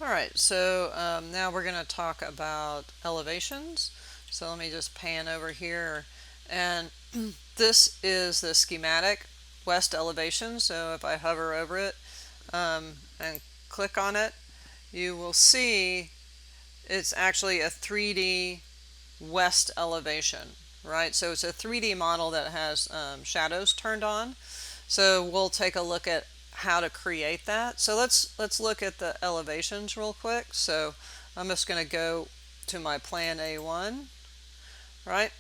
Alright, so now we're going to talk about elevations. So let me just pan over here, and this is the schematic west elevation. So if I hover over it and click on it, you will see it's actually a 3D west elevation, right? So it's a 3D model that has shadows turned on. So we'll take a look at how to create that. So let's look at the elevations real quick. So I'm just going to go to my plan A1, right?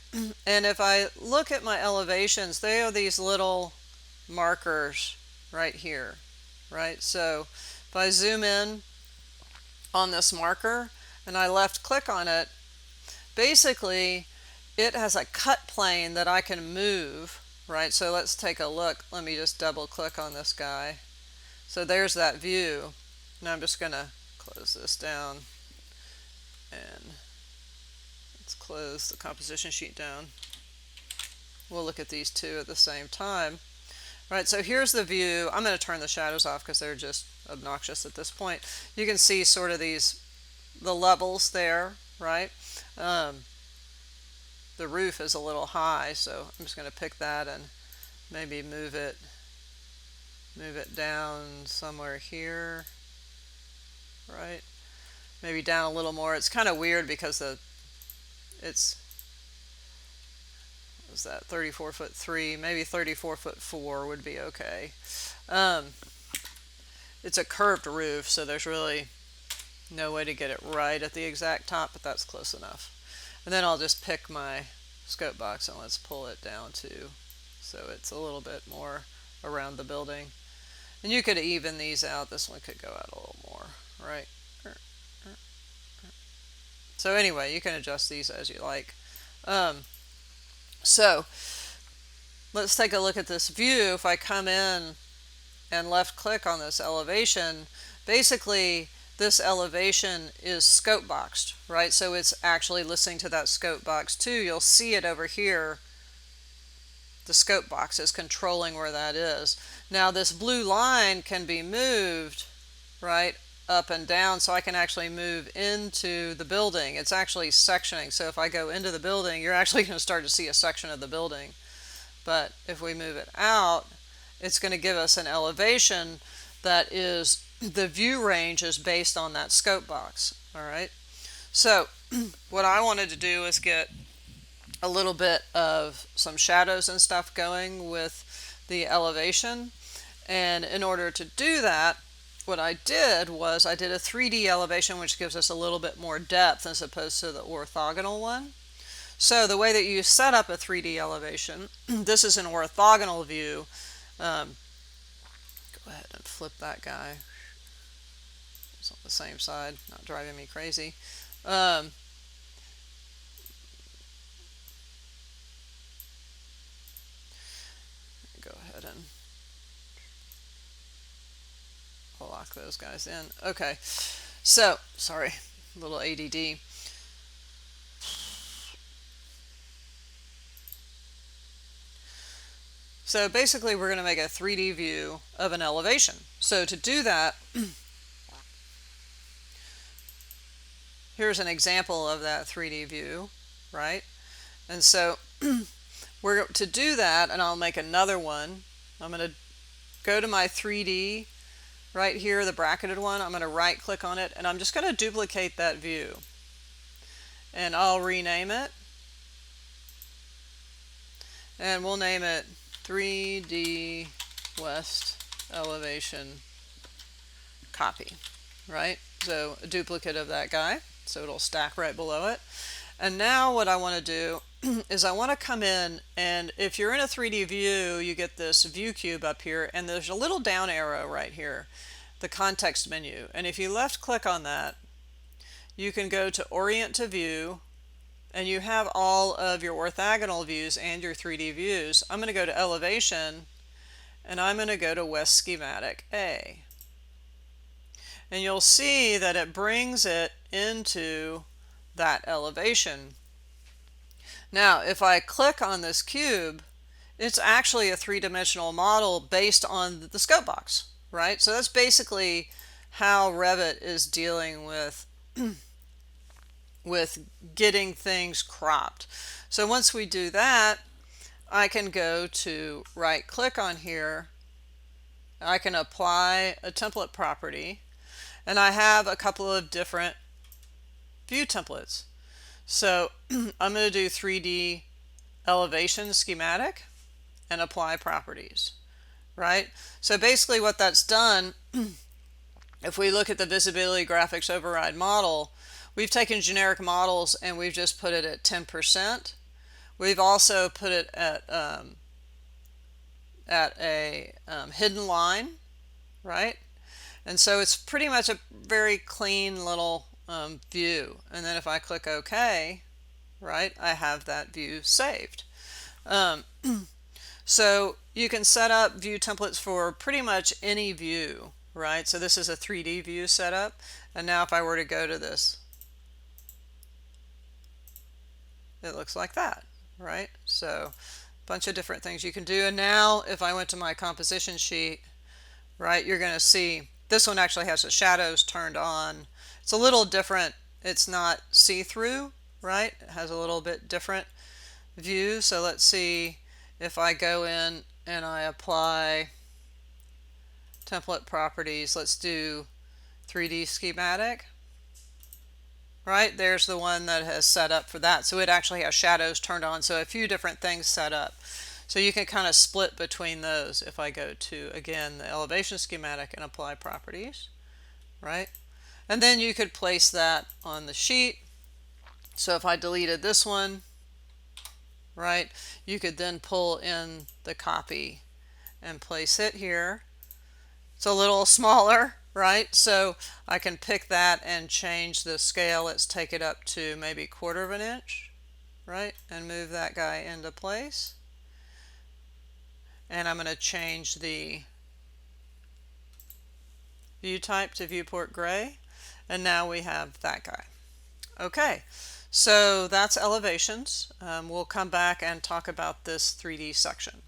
And if I look at my elevations, they are these little markers right here, right? So if I zoom in on this marker and I left click on it, basically it has a cut plane that I can move, right? So let's take a look. Let me just double click on this guy. So there's that view. Now I'm just going to close this down, and let's close the composition sheet down. We'll look at these two at the same time. All right, so here's the view. I'm going to turn the shadows off because they're just obnoxious at this point. You can see sort of the levels there, right? The roof is a little high, so I'm just going to pick that and maybe move it down somewhere here, right? Maybe down a little more. It's kind of weird because it's was that 34'3", maybe 34'4" would be okay. It's a curved roof, so there's really no way to get it right at the exact top, but that's close enough. And then I'll just pick my scope box and let's pull it down too, so it's a little bit more around the building. And you could even these out. This one could go out a little more, right? So anyway, you can adjust these as you like. So let's take a look at this view. If I come in and left click on this elevation, basically this elevation is scope boxed, right? So it's actually listening to that scope box too. You'll see it over here. The scope box is controlling where that is. Now this blue line can be moved, right, up and down, so I can actually move into the building. It's actually sectioning, so if I go into the building, you're actually going to start to see a section of the building. But if we move it out, it's going to give us an elevation that is, the view range is based on that scope box. All right, so what I wanted to do is get a little bit of some shadows and stuff going with the elevation, and in order to do that, what I did was I did a 3D elevation, which gives us a little bit more depth as opposed to the orthogonal one. So the way that you set up a 3D elevation, this is an orthogonal view. Go ahead and flip that guy. It's on the same side, not driving me crazy. Go ahead and lock those guys in. Okay, so sorry, a little ADD. So basically we're going to make a 3D view of an elevation. So to do that, here's an example of that 3D view, right? And so we're to do that, and I'll make another one. I'm going to go to my 3D right here, the bracketed one. I'm going to right click on it, and I'm just going to duplicate that view. And I'll rename it. And we'll name it 3D West Elevation Copy, right? So a duplicate of that guy, so it'll stack right below it. And now what I want to do is I want to come in, and if you're in a 3D view, you get this view cube up here, and there's a little down arrow right here, the context menu. And if you left click on that, you can go to Orient to View, and you have all of your orthogonal views and your 3D views. I'm going to go to Elevation, and I'm going to go to West Schematic A. And you'll see that it brings it into that elevation. Now, if I click on this cube, it's actually a three-dimensional model based on the scope box, right? So that's basically how Revit is dealing with getting things cropped. So once we do that, I can go to right click on here. I can apply a template property, and I have a couple of different view templates. So I'm going to do 3D elevation schematic and apply properties, right? So basically what that's done, if we look at the visibility graphics override model, we've taken generic models and we've just put it at 10%. We've also put it at a hidden line, right? And so it's pretty much a very clean little view. And then if I click OK, right, I have that view saved. So you can set up view templates for pretty much any view, right? So this is a 3D view setup. And now if I were to go to this, it looks like that, right? So a bunch of different things you can do. And now if I went to my composition sheet, right, you're going to see this one actually has the shadows turned on. It's a little different. It's not see-through, right? It has a little bit different view. So let's see if I go in and I apply template properties. Let's do 3D schematic. Right, there's the one that has set up for that. So it actually has shadows turned on. So a few different things set up. So you can kind of split between those if I go to, again, the elevation schematic and apply properties, right? And then you could place that on the sheet. So if I deleted this one, right, you could then pull in the copy and place it here. It's a little smaller, right? So I can pick that and change the scale. Let's take it up to maybe 1/4 of an inch, right? And move that guy into place. And I'm going to change the view type to viewport gray. And now we have that guy. Okay, so that's elevations. We'll come back and talk about this 3D section.